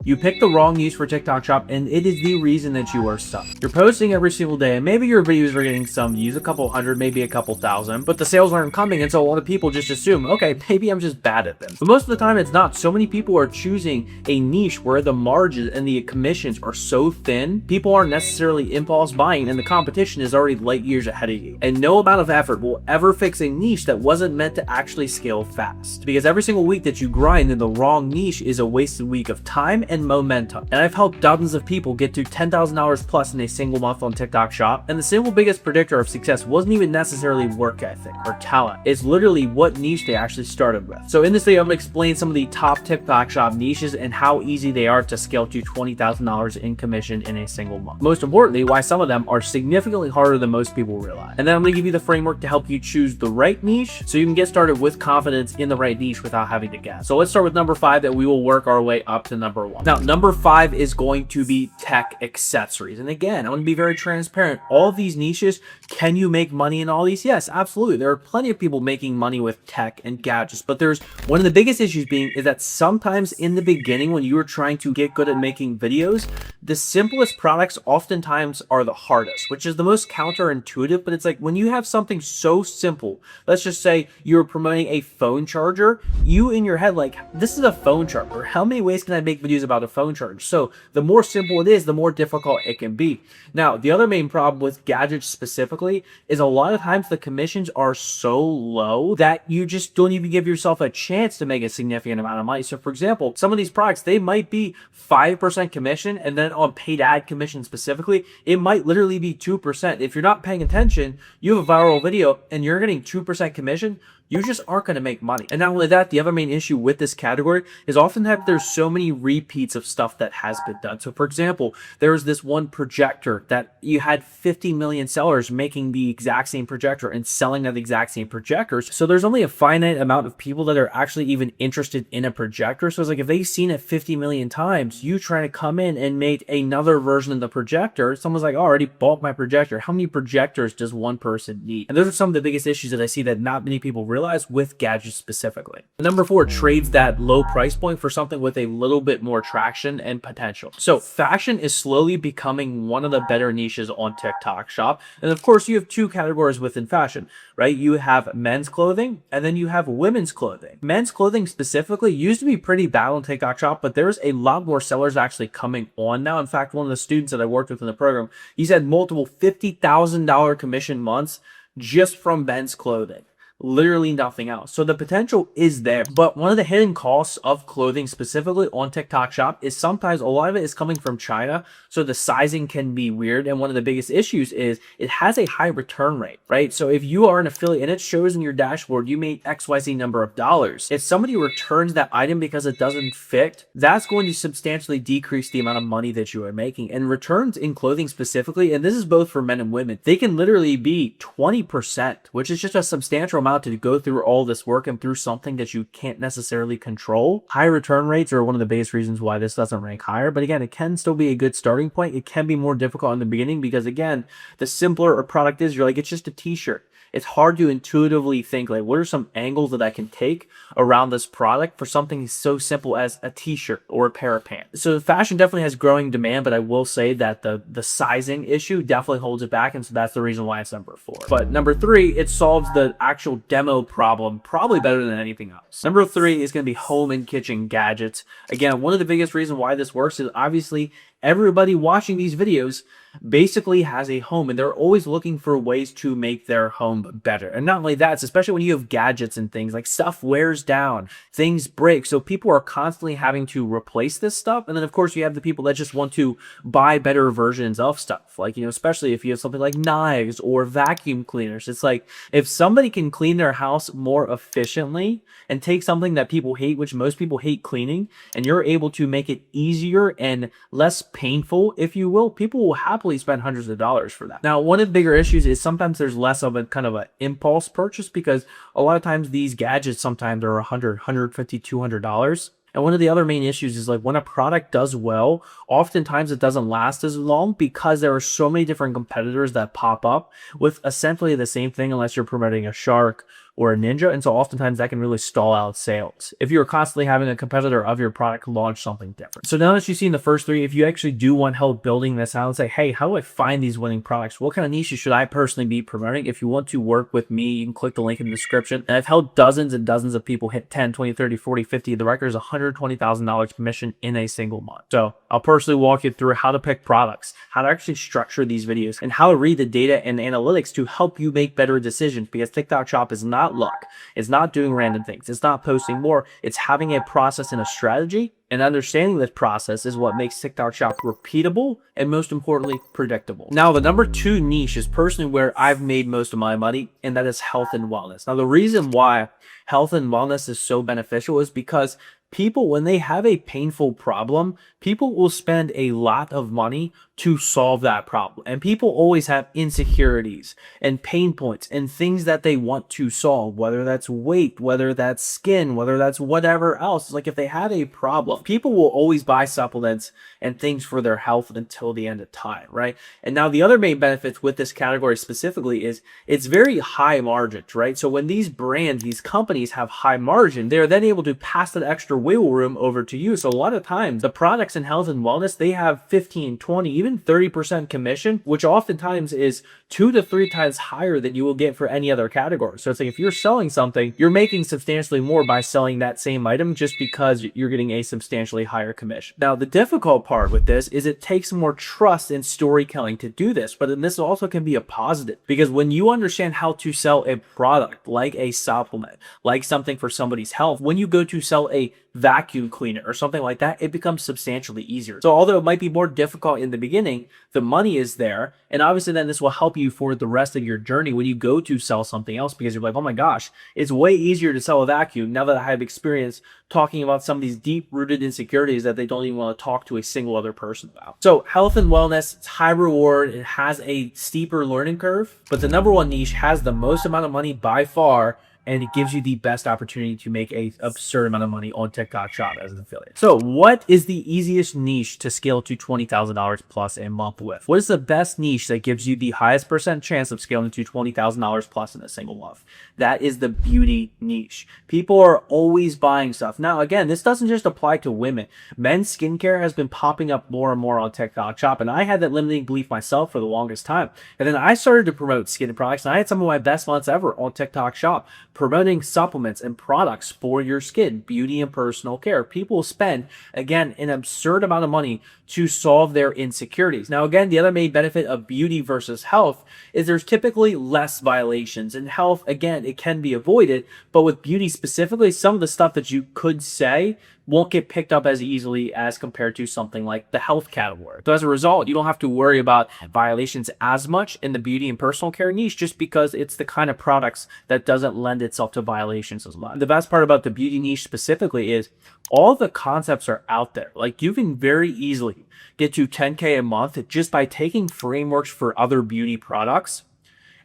You pick the wrong niche for TikTok Shop, and it is the reason that you are stuck. You're posting every single day, and maybe your videos are getting some views, a couple hundred, maybe a couple thousand, but the sales aren't coming, and so a lot of people just assume, okay, maybe I'm just bad at them. But most of the time, it's not. So many people are choosing a niche where the margins and the commissions are so thin, people aren't necessarily impulse buying, and the competition is already light years ahead of you. And no amount of effort will ever fix a niche that wasn't meant to actually scale fast. Because every single week that you grind in the wrong niche is a wasted week of time and momentum. And I've helped dozens of people get to $10,000 plus in a single month on TikTok Shop. And the single biggest predictor of success wasn't even necessarily work ethic or talent. It's literally what niche they actually started with. So in this video, I'm going to explain some of the top TikTok Shop niches and how easy they are to scale to $20,000 in commission in a single month. Most importantly, why some of them are significantly harder than most people realize. And then I'm going to give you the framework to help you choose the right niche so you can get started with confidence in the right niche without having to guess. So let's start with number 5, that we will work our way up to number 1. Now, number 5 is going to be tech accessories. And again, I want to be very transparent. All of these niches, can you make money in all these? Yes, absolutely. There are plenty of people making money with tech and gadgets, but there's one of the biggest issues being is that sometimes in the beginning when you are trying to get good at making videos, the simplest products oftentimes are the hardest, which is the most counterintuitive. But it's like when you have something so simple, let's just say you're promoting a phone charger, you in your head like, this is a phone charger. How many ways can I make videos about a phone charger? So the more simple it is, the more difficult it can be. Now, the other main problem with gadgets specifically is a lot of times the commissions are so low that you just don't even give yourself a chance to make a significant amount of money. So for example, some of these products, they might be 5% commission, and then on paid ad commission specifically, it might literally be 2%. If you're not paying attention, you have a viral video and you're getting 2% commission, you just aren't going to make money. And not only that, the other main issue with this category is oftentimes there's so many repeats of stuff that has been done. So for example, there was this one projector that you had 50 million sellers making the exact same projector and selling that exact same projectors. So there's only a finite amount of people that are actually even interested in a projector. So it's like if they've seen it 50 million times, you trying to come in and make another version of the projector, someone's like, oh, I already bought my projector. How many projectors does one person need? And those are some of the biggest issues that I see that not many people realize with gadgets specifically. Number 4 trades that low price point for something with a little bit more traction and potential. So fashion is slowly becoming one of the better niches on TikTok Shop. And of course, you have 2 categories within fashion, right? You have men's clothing and then you have women's clothing. Men's clothing specifically used to be pretty bad on TikTok Shop, but there's a lot more sellers actually coming on now. In fact, one of the students that I worked with in the program, he's had multiple $50,000 commission months just from men's clothing. Literally nothing else. So the potential is there. But one of the hidden costs of clothing specifically on TikTok Shop is sometimes a lot of it is coming from China. So the sizing can be weird. And one of the biggest issues is it has a high return rate, right? So if you are an affiliate and it shows in your dashboard, you made XYZ number of dollars. If somebody returns that item because it doesn't fit, that's going to substantially decrease the amount of money that you are making. And returns in clothing specifically, and this is both for men and women, they can literally be 20%, which is just a substantial amount to go through all this work and through something that you can't necessarily control. High return rates are one of the biggest reasons why this doesn't rank higher. But again, it can still be a good starting point. It can be more difficult in the beginning because again, the simpler a product is, you're like, it's just a t-shirt. It's hard to intuitively think like, what are some angles that I can take around this product for something so simple as a t-shirt or a pair of pants? So fashion definitely has growing demand, but I will say that the sizing issue definitely holds it back. And so that's the reason why it's number 4. But number 3, it solves the actual demo problem probably better than anything else. Number 3 is going to be home and kitchen gadgets. Again, one of the biggest reasons why this works is obviously everybody watching these videos basically has a home and they're always looking for ways to make their home better. And not only that, it's especially when you have gadgets and things like stuff wears down, things break. So people are constantly having to replace this stuff. And then of course you have the people that just want to buy better versions of stuff. Like, you know, especially if you have something like knives or vacuum cleaners. It's like if somebody can clean their house more efficiently and take something that people hate, which most people hate cleaning, and you're able to make it easier and less painful, if you will, people will happily spend hundreds of dollars for that. Now, one of the bigger issues is sometimes there's less of a kind of an impulse purchase because a lot of times these gadgets sometimes are $100, $150, $200. And one of the other main issues is like when a product does well, oftentimes it doesn't last as long because there are so many different competitors that pop up with essentially the same thing unless you're promoting a shark or a ninja. And so oftentimes that can really stall out sales if you're constantly having a competitor of your product launch something different. So now that you've seen the first three, if you actually do want help building this out and say, hey, how do I find these winning products? What kind of niches should I personally be promoting? If you want to work with me, you can click the link in the description. And I've helped dozens and dozens of people hit 10, 20, 30, 40, 50. The record is $120,000 commission in a single month. So I'll personally walk you through how to pick products, how to actually structure these videos, and how to read the data and analytics to help you make better decisions, because TikTok Shop is not luck. It's not doing random things. It's not posting more. It's having a process and a strategy, and understanding this process is what makes TikTok Shop repeatable and, most importantly, predictable. Now, the number 2 niche is personally where I've made most of my money, and that is health and wellness. Now, the reason why health and wellness is so beneficial is because people, when they have a painful problem, people will spend a lot of money to solve that problem. And people always have insecurities and pain points and things that they want to solve, whether that's weight, whether that's skin, whether that's whatever else. Like if they have a problem, people will always buy supplements and things for their health until the end of time, right? And now the other main benefits with this category specifically is it's very high margins, right? So when these brands, these companies have high margin, they're then able to pass that extra wiggle room over to you. So a lot of times the products in health and wellness, they have 15, 20, even 30% commission, which oftentimes is 2 to 3 times higher than you will get for any other category. So it's like if you're selling something, you're making substantially more by selling that same item just because you're getting a substantially higher commission. Now, the difficult part with this is it takes more trust and storytelling to do this, but then this also can be a positive, because when you understand how to sell a product like a supplement, like something for somebody's health, when you go to sell a vacuum cleaner or something like that, it becomes substantially easier. So although it might be more difficult in the beginning, the money is there. And obviously then this will help you for the rest of your journey when you go to sell something else, because you're like, oh my gosh, it's way easier to sell a vacuum now that I have experience talking about some of these deep-rooted insecurities that they don't even want to talk to a single other person about. So health and wellness, it's high reward. It has a steeper learning curve, but the number 1 niche has the most amount of money by far, and it gives you the best opportunity to make a absurd amount of money on TikTok Shop as an affiliate. So what is the easiest niche to scale to $20,000 plus a month with? What is the best niche that gives you the highest % chance of scaling to $20,000 plus in a single month? That is the beauty niche. People are always buying stuff. Now, again, this doesn't just apply to women. Men's skincare has been popping up more and more on TikTok Shop, and I had that limiting belief myself for the longest time. And then I started to promote skin products, and I had some of my best months ever on TikTok Shop, promoting supplements and products for your skin, beauty and personal care. People spend, again, an absurd amount of money to solve their insecurities. Now, again, the other main benefit of beauty versus health is there's typically less violations. In health, again, it can be avoided, but with beauty specifically, some of the stuff that you could say won't get picked up as easily as compared to something like the health category. So as a result, you don't have to worry about violations as much in the beauty and personal care niche, just because it's the kind of products that doesn't lend itself to violations as much. The best part about the beauty niche specifically is all the concepts are out there. Like you can very easily get to 10K a month just by taking frameworks for other beauty products,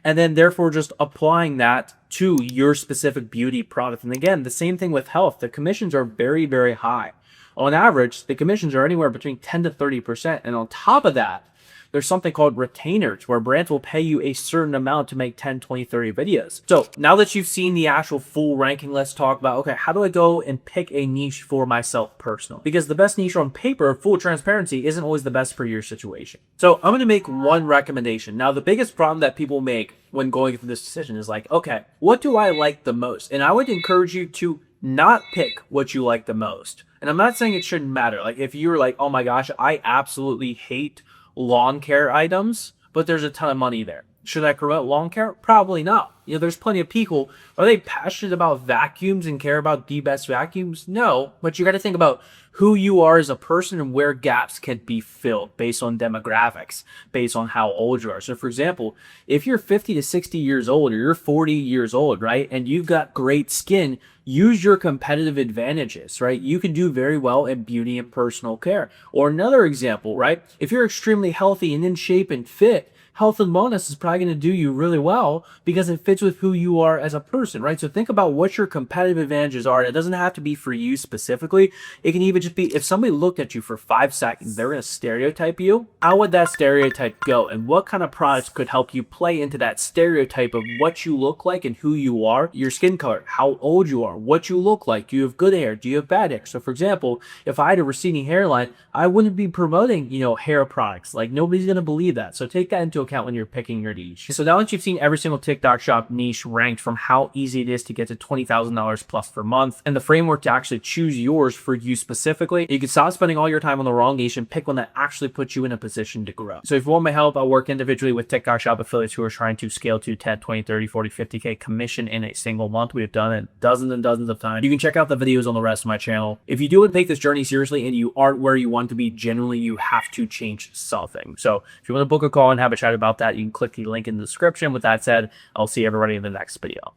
and then therefore just applying that to your specific beauty product. And again, the same thing with health. The commissions are very, very high. On average, the commissions are anywhere between 10 to 30%. And on top of that, there's something called retainers, where brands will pay you a certain amount to make 10, 20, 30 videos. So now that you've seen the actual full ranking, let's talk about, okay, how do I go and pick a niche for myself personally? Because the best niche on paper, full transparency, isn't always the best for your situation. So I'm going to make one recommendation. Now, the biggest problem that people make when going through this decision is like, okay, what do I like the most? And I would encourage you to not pick what you like the most. And I'm not saying it shouldn't matter. Like if you're like, oh my gosh, I absolutely hate lawn care items, but there's a ton of money there. Should I promote lawn care? Probably not. You know, there's plenty of people. Are they passionate about vacuums and care about the best vacuums? No, but you got to think about who you are as a person and where gaps can be filled based on demographics, based on how old you are. So for example, if you're 50 to 60 years old, or you're 40 years old, right, and you've got great skin, use your competitive advantages, right? You can do very well in beauty and personal care. Or another example, right? If you're extremely healthy and in shape and fit, health and wellness is probably going to do you really well because it fits with who you are as a person, right? So think about what your competitive advantages are. It doesn't have to be for you specifically. It can even just be if somebody looked at you for 5 seconds, they're going to stereotype you. How would that stereotype go? And what kind of products could help you play into that stereotype of what you look like and who you are, your skin color, how old you are, what you look like, do you have good hair, do you have bad hair? So for example, if I had a receding hairline, I wouldn't be promoting, hair products. Like nobody's going to believe that. So take that into account when you're picking your niche. So now that you've seen every single TikTok shop niche ranked from how easy it is to get to $20,000 plus per month and the framework to actually choose yours for you specifically, you can stop spending all your time on the wrong niche and pick one that actually puts you in a position to grow. So if you want my help, I'll work individually with TikTok shop affiliates who are trying to scale to 10, 20, 30, 40, 50K commission in a single month. We have done it dozens and dozens of times. You can check out the videos on the rest of my channel. If you do want to take this journey seriously and you aren't where you want to be, generally you have to change something. So if you want to book a call and have a chat about that, you can click the link in the description. With that said, I'll see everybody in the next video.